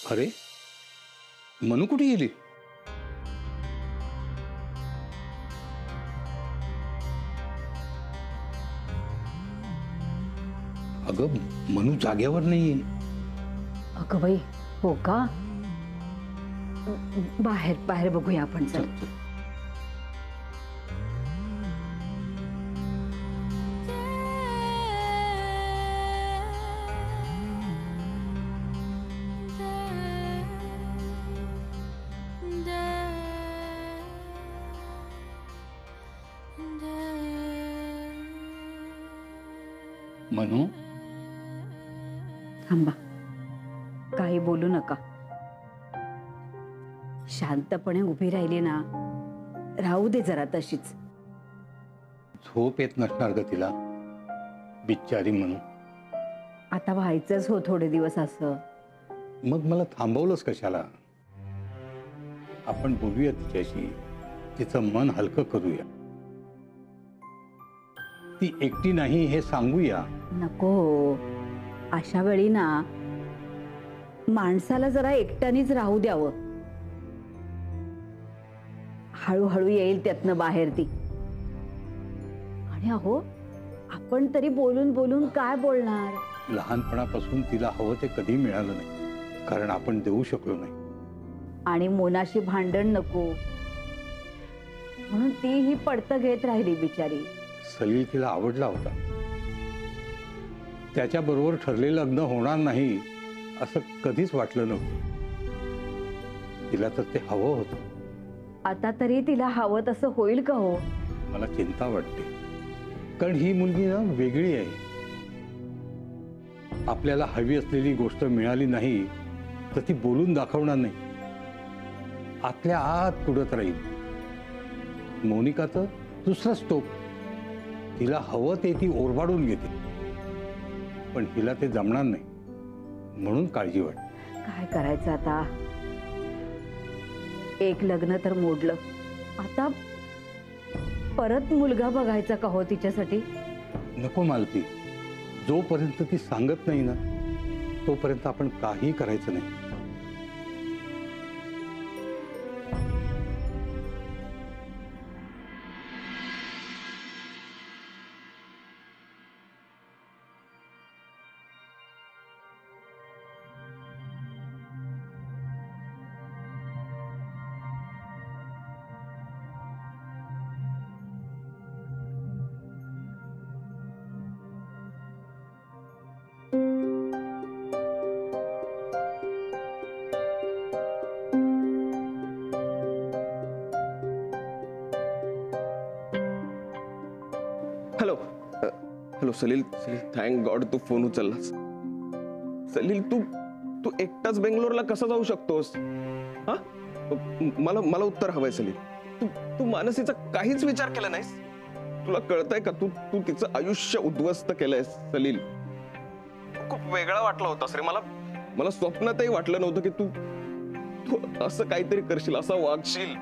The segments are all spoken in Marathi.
अरे मनू कुठे गेली? अगं मनू जाग्यावर नाहीये. अगं बाई, हो का? बाहेर बाहेर बघूया आपण. चल. मनू थांबा, काही बोलू नका. शांतपणे उभी राहिली ना, राहू दे जरा तशीच. झोप येत नसणार ग तिला, बिचारी मनू. आता व्हायचंच हो थोडे दिवस असं. मग मला थांबवलंस कशाला? आपण बोलूया तिच्याशी, तिचं मन हलकं करूया. ती एकटी नाही हे सांगूया. नको, अशा वेळी ना माणसाला जरा एकट्यानेच राहू द्यावं. हळूहळू येईल त्यातनं बाहेर ती. आणि अहो, आपण तरी बोलून बोलून काय बोलणार? लहानपणापासून तिला हवं ते कधी मिळालं नाही, कारण आपण देऊ शकलो नाही. आणि मोनाशी भांडण नको म्हणून तीही पडतं घेत राहिली बिचारी. सलील तिला आवडला होता. त्याच्याबरोबर ठरलेलं लग्न होणार नाही असं कधीच वाटलं नव्हतं. तिला तर ते हवं होतं. आता तरी तिला हवं तसं होईल का हो? मला चिंता वाटते, कारण ही मुलगी ना वेगळी आहे. आपल्याला हवी असलेली गोष्ट मिळाली नाही तर ती बोलून दाखवणार नाही, आतल्या आत कुडत राहील. मोनिका तर दुसराच टोक. तिला हवं ते ती ओरबाडून घेते, पण हिला ते जमणार नाही म्हणून काळजी वाटते. काय करायचं आता? एक लग्न तर मोडलं, आता परत मुलगा बघायचा का हो तिच्यासाठी? नको मालती, जोपर्यंत ती सांगत नाही ना तोपर्यंत आपण काही करायचं नाही. Hello hello Salil, thank God तू फोन उचललास. सलील, तू एकटाच बेंगलोरला कसा जाऊ शकतोस? हा, मला उत्तर हवंय सलील. तू मानसीचा काहीच विचार केला नाहीस? तुला कळतंय का? तू तिचं आयुष्य उद्ध्वस्त केलंयस सलील. खूप वेगळा वाटला होतास रे मला स्वप्नातही वाटलं नव्हतं की तू असं काहीतरी करशील, असं वागशील.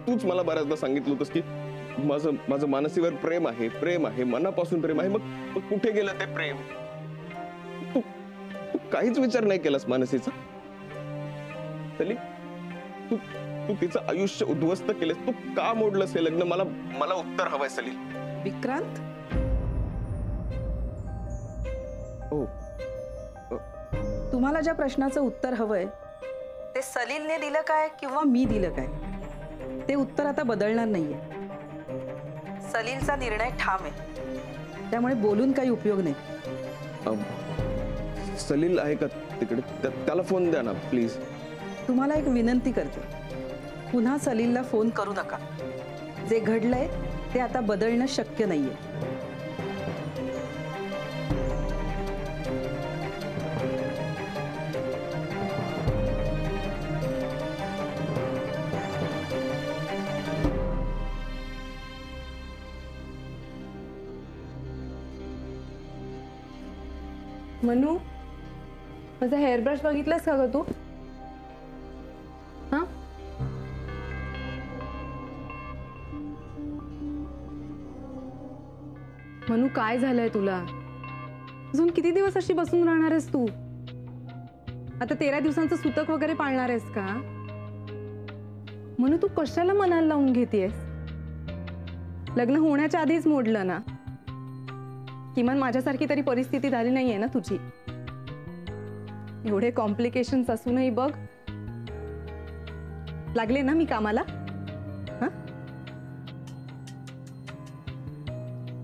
तूच मला बऱ्याचदा सांगितलं होतंस की माझं मानसीवर प्रेम आहे, मनापासून प्रेम आहे. मग कुठे गेलं ते प्रेम? तू काहीच विचार नाही केलास मानसीचा. सलील, तू तिचं आयुष्य उद्ध्वस्त केलंस. तू का मोडलंस हे लग्न? मला उत्तर हवंय सलील. विक्रांत, हो, तुम्हाला ज्या प्रश्नाचं उत्तर हवंय ते सलीलने दिलं काय किंवा मी दिलं काय, ते उत्तर आता बदलणार नाहीये. सलीलचा निर्णय ठाम आहे, त्यामुळे बोलून काही उपयोग नाही. सलील आहे का तिकडे? त्याला फोन द्या ना प्लीज. तुम्हाला एक विनंती करते, पुन्हा सलीलला फोन करू नका. जे घडलंय ते आता बदलणं शक्य नाहीये. मनू, माझा हेअर ब्रश बघितलास का ग तू? हा, मनू काय झालंय तुला? अजून किती दिवस अशी बसून राहणार आहेस तू? आता 13 दिवसांचं सुतक वगैरे पाळणार आहेस का? म्हणून तू कशाला मनाला लावून घेतेस? लग्न होण्याच्या आधीच मोडलं ना. किमान माझ्यासारखी तरी परिस्थिती झाली नाहीये ना तुझी. एवढे कॉम्प्लिकेशन्स असूनही बघ लागले ना मी कामाला.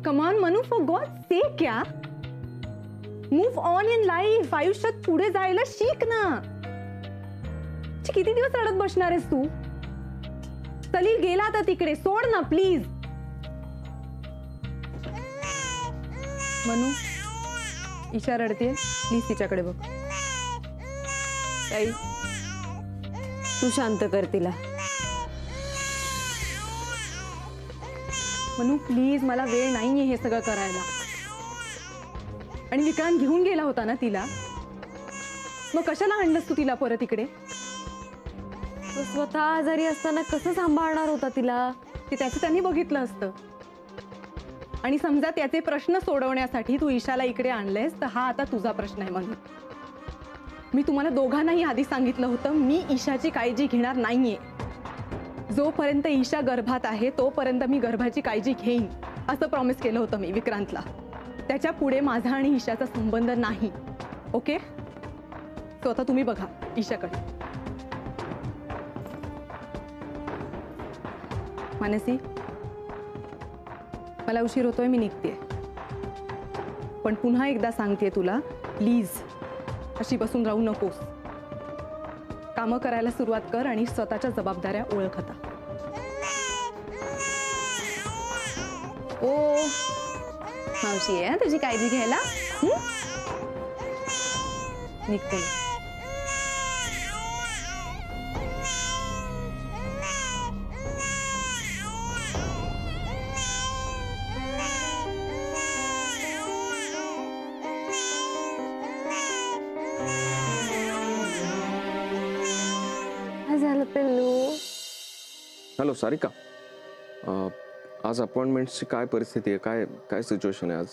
Come on Manu, for God sake क्या, मूव्ह ऑन इन लाईफ. आयुष्यात पुढे जायला शिक ना. किती दिवस रडत बसणार आहेस तू? सलील गेला आता तिकडे, सोड ना प्लीज. मनू, ईशा रडते, प्लीज तिच्याकडे बघ. ताई, तू शांत कर तिला. मनू प्लीज, मला वेळ नाहीये हे सगळं करायला. आणि विक्रांत घेऊन गेला होता ना तिला, मग कशाला आणलंस तू तिला परत इकडे? तो स्वतः आजारी असताना कसं सांभाळणार होता तिला? ते त्याचं त्यांनी बघितलं असतं. आणि समजा त्याचे प्रश्न सोडवण्यासाठी तू ईशाला इकडे आणलेस, तर हा आता तुझा प्रश्न आहे. म्हणून मी तुम्हाला दोघांनाही आधी सांगितलं होतं, मी ईशाची काळजी घेणार नाहीये. जोपर्यंत ईशा गर्भात आहे तोपर्यंत मी गर्भाची काळजी घेईन असं प्रॉमिस केलं होतं मी विक्रांतला. त्याच्या पुढे माझा आणि ईशाचा संबंध नाही. ओके? तो आता तुम्ही बघा ईशाकडे. मानसी, मला उशीर होतोय, मी निघते. पण पुन्हा एकदा सांगते तुला, प्लीज अशी बसून राहू नकोस. कामं करायला सुरुवात कर आणि स्वतःच्या जबाबदाऱ्या ओळख आता. ओ मावशी आहे तुझी काळजी घ्यायला. निघते. झालं पिल्लू? हॅलो सारिका, आज अपॉइंटमेंटची काय परिस्थिती आहे? काय काय सिच्युएशन आहे आज?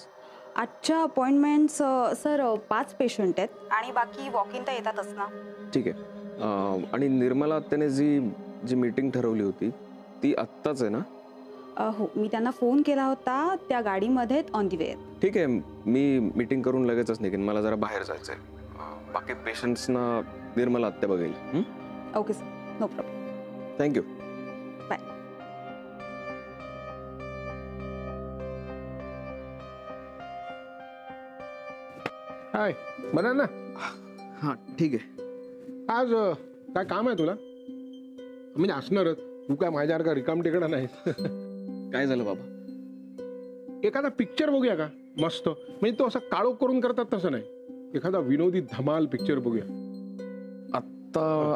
आजच्या अपॉइंटमेंट्स सर 5 पेशंट आहेत आणि बाकी वॉक इन तर येतातच ना. ठीक आहे. आणि निर्मला त्याने जी मीटिंग ठरवली होती ती आत्ताच आहे ना? हो, मी त्यांना फोन केला होता, त्या गाडीमध्ये ऑन दी वे आहेत. ठीक आहे, मी मीटिंग करून लगेचच निघेन. मला जरा बाहेर जायचं आहे. बाकी पेशंट्सना निर्मला आत्या बघेल. Okay sir, no problem. Thank you. Bye. Hi, बना ना. हां ठीक आहे. आज काय काम आहे तुला? म्हणजे असणारच, तू काय माझ्यासारखा रिकाम टेकडा नाही. काय झालं बाबा? एखादा पिक्चर बघूया का? मस्त, म्हणजे तो असा काळोख करून करतात तसं नाही. एखादा विनोदी धमाल पिक्चर बघूया.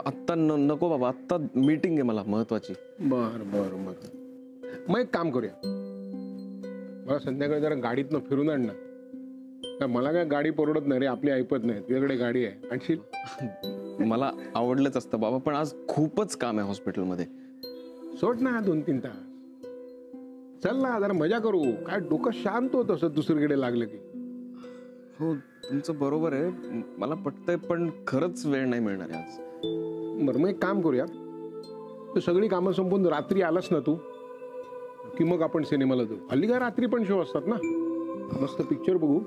आत्ता नको बाबा, आत्ता मीटिंग आहे मला महत्वाची. बर बर बर, मग एक काम करूया, मला संध्याकाळी जरा गाडीतनं फिरून आण ना. मला काय गाडी परवडत नाही रे, आपली ऐपत नाही, तुझ्याकडे गाडी आहे, आणशील? मला आवडलंच असतं बाबा, पण आज खूपच काम आहे हॉस्पिटलमध्ये. सोड ना 2-3 तास. चल ना, जरा मजा करू. काय डोकं शांत होत असं दुसरीकडे लागलं की. हो तुमचं बरोबर आहे, मला पटतंय, पण खरंच वेळ नाही मिळणार आहे आज. बरं, मग एक काम करूया, तू सगळी कामं संपून रात्री आलास ना तू, की मग आपण सिनेमाला जाऊ. हल्ली काय रात्री पण शो असतात ना, मस्त पिक्चर बघू.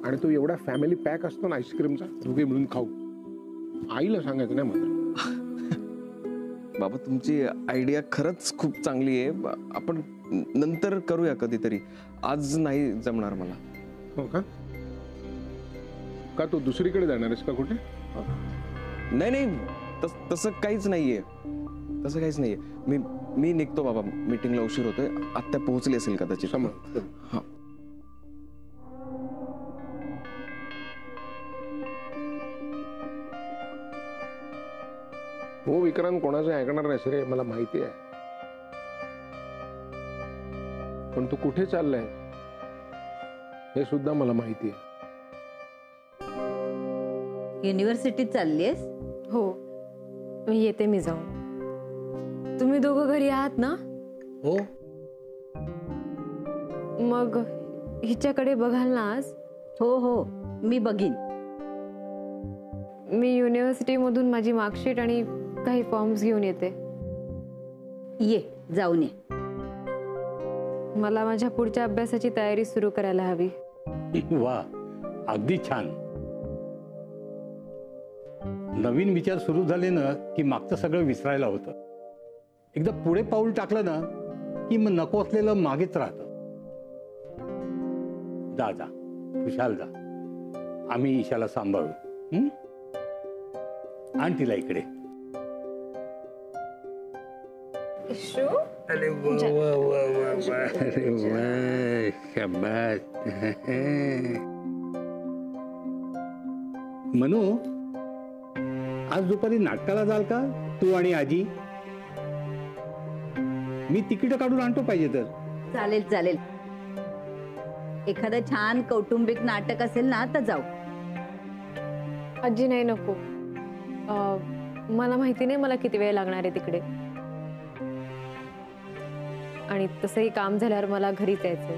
आणि तो एवढा फॅमिली पॅक असतो ना आईस्क्रीमचा, दोघे मिळून खाऊ. आईला सांगायचं नाही मला. बाबा तुमची आयडिया खरंच खूप चांगली आहे. आपण नंतर करूया कधीतरी, आज नाही जमणार मला. हो का? का तू दुसरीकडे जाणार आहेस का कुठे? नाही नाही, तसं काहीच नाहीये, तसं काहीच नाहीये. मी निघतो बाबा, मीटिंगला उशीर होतोय. आत्ता पोहोचली असेल कदाचित. समज. हा. हो विक्रांत, कोणाचं ऐकणार नाहीस रे, मला माहिती आहे. पण तू कुठे चाललाय हे सुद्धा मला माहिती आहे. युनिव्हर्सिटीत चाललीयस? हो, मी येते, मी जाऊन. तुम्ही दोघं घरी आहात ना? हो. मग हिच्याकडे बघाल ना आज? हो हो, मी बघीन. मी युनिव्हर्सिटीमधून माझी मार्कशीट आणि काही फॉर्म्स घेऊन येते. ये जाऊन ये. मला माझ्या पुढच्या अभ्यासाची तयारी सुरू करायला हवी. वा, अगदी छान. नवीन विचार सुरू झाले ना की मागचं सगळं विसरायला होतं. एकदा पुढे पाऊल टाकलं ना की मग नको असलेलं मागेच राहतं. जा जा, खुशाल जा. आम्ही ईशाला सांभाळू. हं? आण तिला इकडे. अरे वा वा वा वा वा, अरे वा, शाबास. मनू, आज दुपारी नाटकाला जाल का तू आणि आजी? मी तिकीट काढून आणतो पाहिजे तर. चालेल चालेल. एखादं छान कौटुंबिक नाटक असेल ना तर जाऊ. आजी नाही, नको. मला माहिती नाही मला किती वेळ लागणार आहे तिकडे. आणि तसंही काम झाल्यावर मला घरीच यायचंय.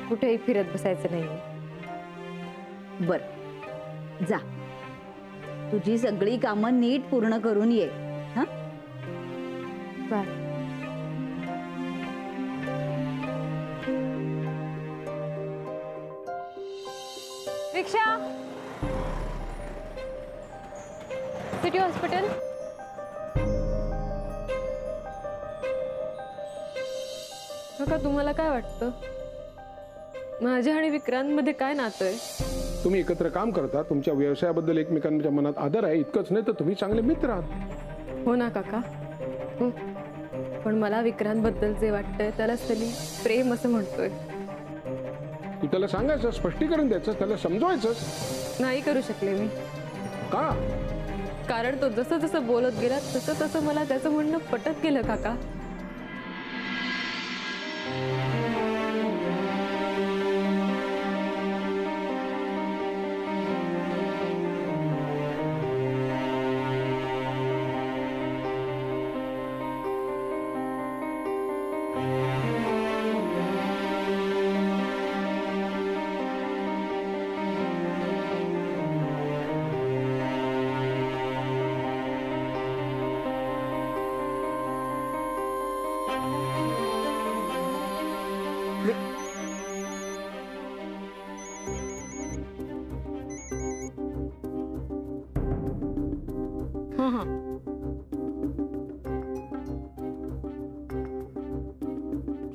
कुठेही फिरत बसायचं नाही. बर, जा. तुझी सगळी कामं नीट पूर्ण करून ये. हा, बाय. रिक्षा, सिटी हॉस्पिटल. काका, तुम्हाला काय वाटतं? माझ्या आणि विक्रांतमध्ये काय नातं आहे? तुम्ही एकत्र काम करता, तुमच्या व्यवसायाबद्दल एकमेकांच्या मनात आदर आहे. इतकंच नाही तर तुम्ही चांगले मित्र आहात. हो ना काका. हो, पण मला विक्रांतबद्दल जे वाटतंय त्याला सलील प्रेम असं म्हणतोय. तू त्याला सांगायचं, स्पष्टीकरण द्यायचं, त्याला समजवायचं. नाही करू शकले मी. का? कारण तो जसं जसं बोलत गेला तसं तसं मला त्याचं म्हणणं पटत गेलं काका.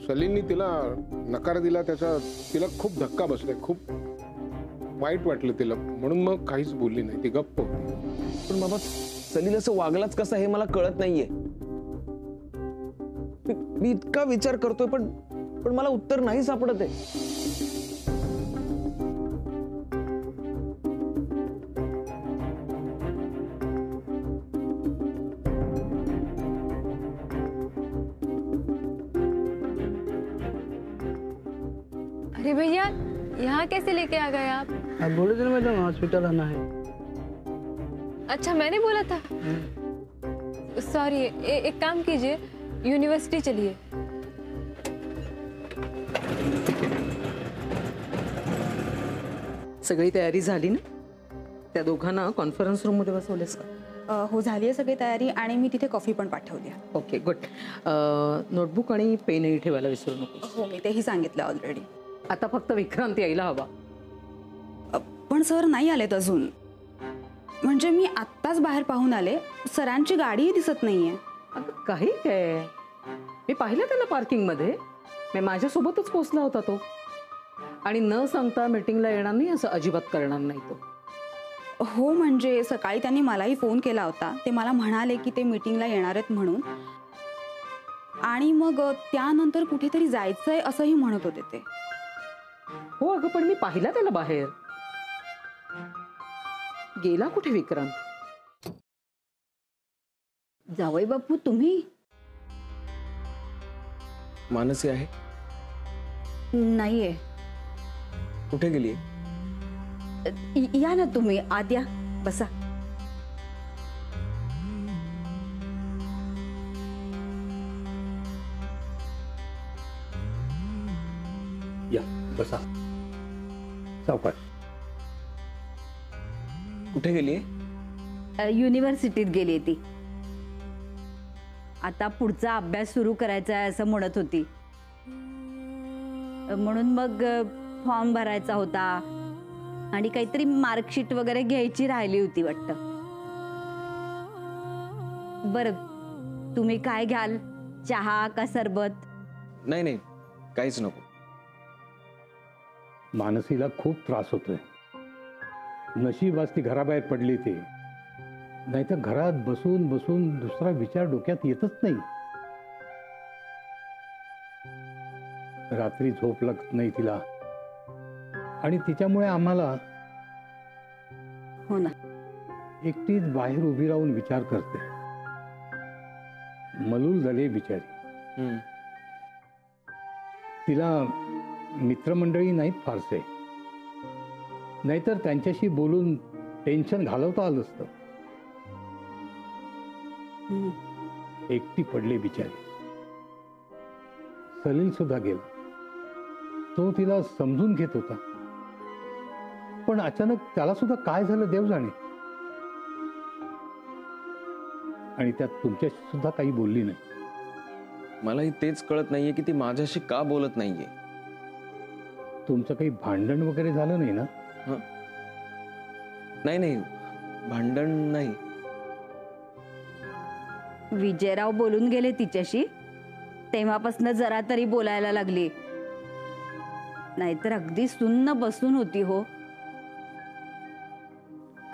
सलीलनी तिला नकार दिला, त्याचा तिला खूप धक्का बसलाय. खूप वाईट वाटलं तिला, म्हणून मग काहीच बोलली नाही. ती गप्प होती. पण बाबा, सलील असं वागलाच कसं हे मला कळत नाहीये. मी इतका विचार करतोय पण मला उत्तर नाही सापडत आहे. अरे भैया, यहाँ कैसे लेके आ गए आप? आप बोले थे ना मैडम हॉस्पिटल आना है. अच्छा, मैंने बोला था. सॉरी. एक काम कीजिए, यूनिवर्सिटी चलिए. सगळी तयारी झाली ना? त्या दोघांना कॉन्फरन्स रूम मध्ये बसवलेस का? हो, झाली आहे सगळी तयारी आणि मी तिथे कॉफी पण पाठवली आहे. Okay, good. नोटबुक आणि पेनही ठेवायला विसरू नको. हो, मी तेही सांगितलं ऑलरेडी. आता फक्त विक्रांत यायला हवा. पण सर नाही आलेत अजून. म्हणजे मी आत्ताच बाहेर पाहून आले, सरांची गाडीही दिसत नाहीये. अगं काही काय, मी पाहिलं त्याला पार्किंग मध्ये. मी माझ्यासोबतच पोचला होता तो. आणि न सांगता मीटिंगला येणार नाही असं अजिबात करणार नाही तो. हो, म्हणजे सकाळी त्यांनी मलाही फोन केला होता. ते मला म्हणाले की ते मीटिंगला येणार आहेत म्हणून. आणि मग त्यानंतर कुठेतरी जायचंय असंही म्हणत होते ते. हो अगं, पण मी पाहिला त्याला बाहेर. गेला कुठे विक्रांत? जावई बापू, तुम्ही? मानसी आहे? नाहीये. कुठे गेली? या ना तुम्ही, आत या, बसा. या, बसा. सावकाश. कुठे गेली? युनिव्हर्सिटीत गेली ती. आता पुढचा अभ्यास सुरू करायचा आहे असं म्हणत होती. म्हणून मग फॉर्म भरायचा होता आणि काहीतरी मार्कशीट वगैरे घ्यायची राहिली होती वाटतं. बरं, तुम्ही काय घ्याल? चहा का सरबत? नाही नाही, काहीच नको. मानसीला खूप त्रास होतोय. नशीब आज ती घराबाहेर पडली ते, नाहीतर घरात बसून बसून दुसरा विचार डोक्यात येतच नाही. रात्री झोप लागत नाही तिला आणि तिच्यामुळे आम्हाला. हो ना. एकटीच बाहेर उभी राहून विचार करते. मलूल झाली बिचारी. तिला मित्रमंडळी नाहीत फारसे, नाहीतर त्यांच्याशी बोलून टेन्शन घालवता आलं असतं. एकटी पडली बिचारी. सलील सुद्धा गेला. तो तिला समजून घेत होता, पण अचानक त्याला सुद्धा काय झालं देव जाणे. आणि त्यात तुमच्याशी सुद्धा काही बोलली नाही. मलाही तेच कळत नाहीये की ती माझ्याशी का बोलत नाहीये. तुमचं काही भांडण वगैरे झालं नाही ना? नाही नाही, भांडण नाही. विजयराव बोलून गेले तिच्याशी, तेव्हापासून जरा तरी बोलायला लागली. नाहीतर अगदी सुन्न बसून होती. हो,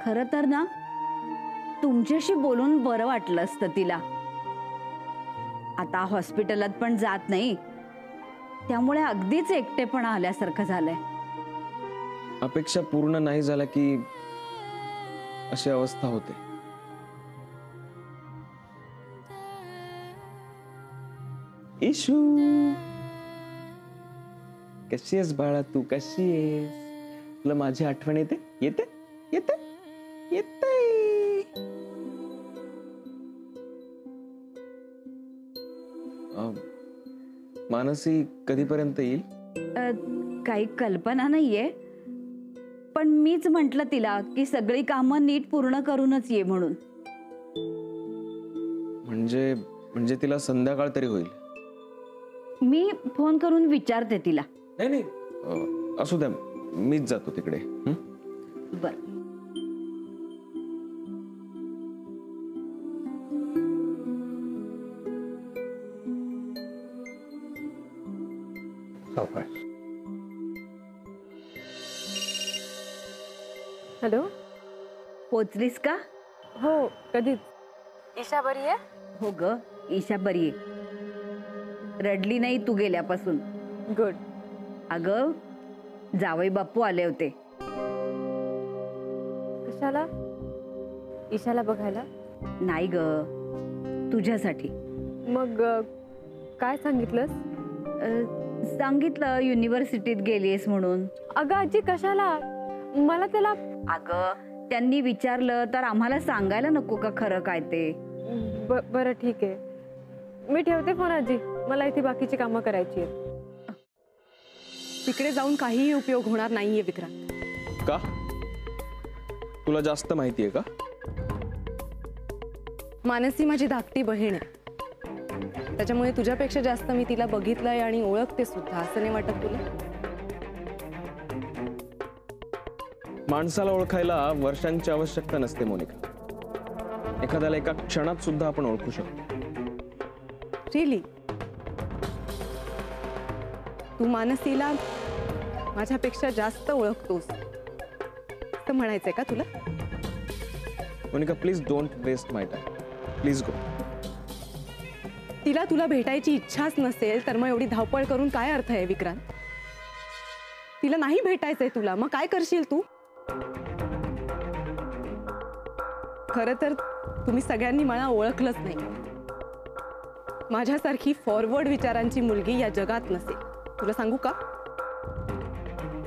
खरं तर ना तुमच्याशी बोलून बरं वाटलं असतं तिला. आता हॉस्पिटलात पण जात नाही, त्यामुळे अगदीच एकटेपणा आल्यासारखं झालंय. अपेक्षा पूर्ण नाही झाल्या की अशी अवस्था होते. इशू, कशी आहेस बाळा तू? कशी आहेस? तुला माझी आठवण येते? येते येते येते. मानसी कधीपर्यंत येईल? काही कल्पना नाहीये, पण मीच म्हंटल तिला की सगळी कामं नीट पूर्ण करूनच ये म्हणून. म्हणजे तिला संध्याकाळ तरी होईल. मी फोन करून विचारते तिला. नाही नाही, असू द्या, मीच जातो तिकडे. बर. हॅलो, पोचलीस का? हो, कधीच. ईशा बरी आहे? हो ग, ईशा बरी आहे. रडली नाही तू गेल्यापासून. गुड. अगं, जावई बापू आले होते. कशाला? ईशाला बघायला? नाही ग, तुझ्यासाठी. मग काय सांगितलंस? सांगितलं युनिव्हर्सिटीत गेलीस म्हणून. अगं आजी, कशाला? मला त्याला. अगं, त्यांनी विचारलं तर आम्हाला सांगायला नको का खरं काय ते? बरं ठीक आहे, मी ठेवते फोन आजी. मला इथे बाकीची कामं करायची आहेत. तिकडे जाऊन काहीही उपयोग होणार नाहीये विक्रांत. का? तुला जास्त माहिती आहे का? मानसी माझी धाकटी बहीण आहे, त्याच्यामुळे तुझ्यापेक्षा जास्त मी तिला बघितलंय आणि ओळखते सुद्धा. असं नाही वाटत तुला? माणसाला ओळखायला वर्षांची आवश्यकता नसते मोनिका. एखाद्याला एका क्षणात सुद्धा आपण ओळखू शकतो. रिली? तू मानसीला माझ्यापेक्षा जास्त ओळखतोस तर म्हणायचंय का तुला? Monica, please don't waste my time. Please go. तिला तुला भेटायची इच्छाच नसेल तर मग एवढी धावपळ करून काय अर्थ आहे विक्रांत? तिला नाही भेटायचंय तुला, मग काय करशील तू? खरं तर तुम्ही सगळ्यांनी मला ओळखलंच नाही. माझ्यासारखी फॉरवर्ड विचारांची मुलगी या जगात नसेल. तुला सांगू का?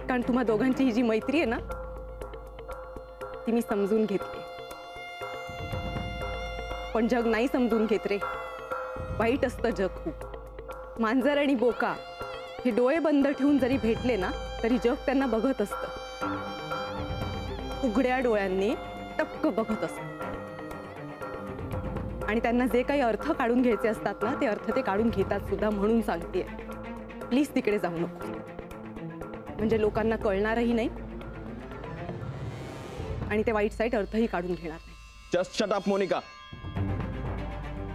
कारण तुम्हा दोघांची ही जी मैत्री आहे ना, ती मी समजून घेतली. पण जग नाही समजून घेत रे. वाईट असतं जग खूप. मांजर आणि बोका हे डोळे बंद ठेवून जरी भेटले ना, तरी जग त्यांना बघत असतं. उघड्या डोळ्यांनी टक्क बघत असतात आणि त्यांना जे काही अर्थ काढून घ्यायचे असतात ना ते अर्थ ते काढून घेतात सुद्धा. म्हणून सांगतेय, प्लीज तिकडे जाऊ नको. म्हणजे लोकांना कळणारही नाही आणि ते वाईट साईड अर्थही काढून घेणार नाही. Just shut up Monica.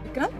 Vikrant,